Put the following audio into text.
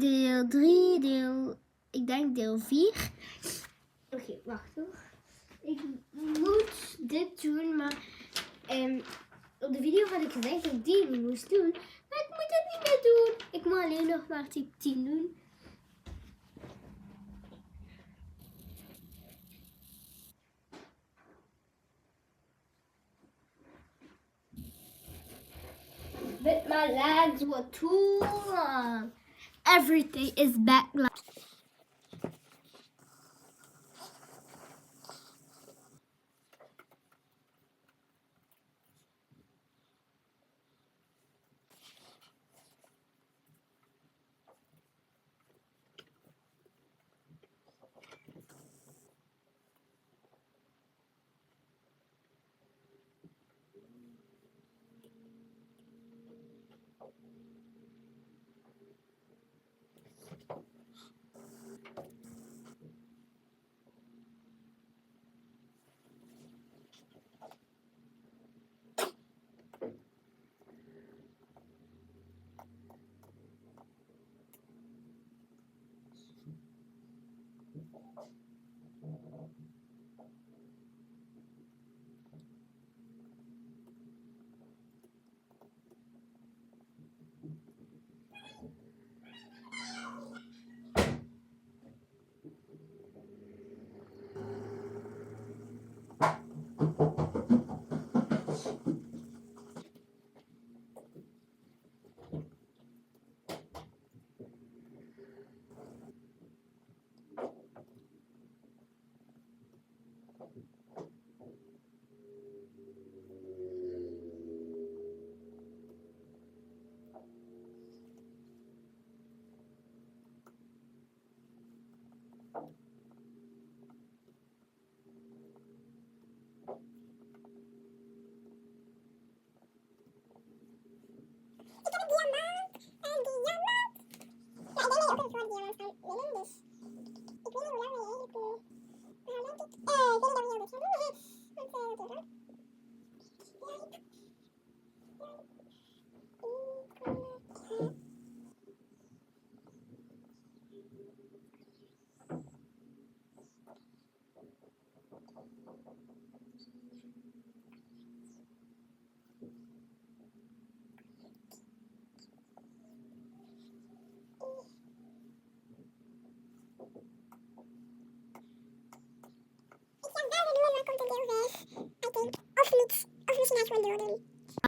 deel 3, ik denk deel 4. Oké, wacht hoor. Ik moet dit doen, maar op de video had ik gezegd dat ik die niet moest doen. Maar ik moet het niet meer doen. Ik moet alleen nog maar type 10 doen. But my legs were too long. Everything is back.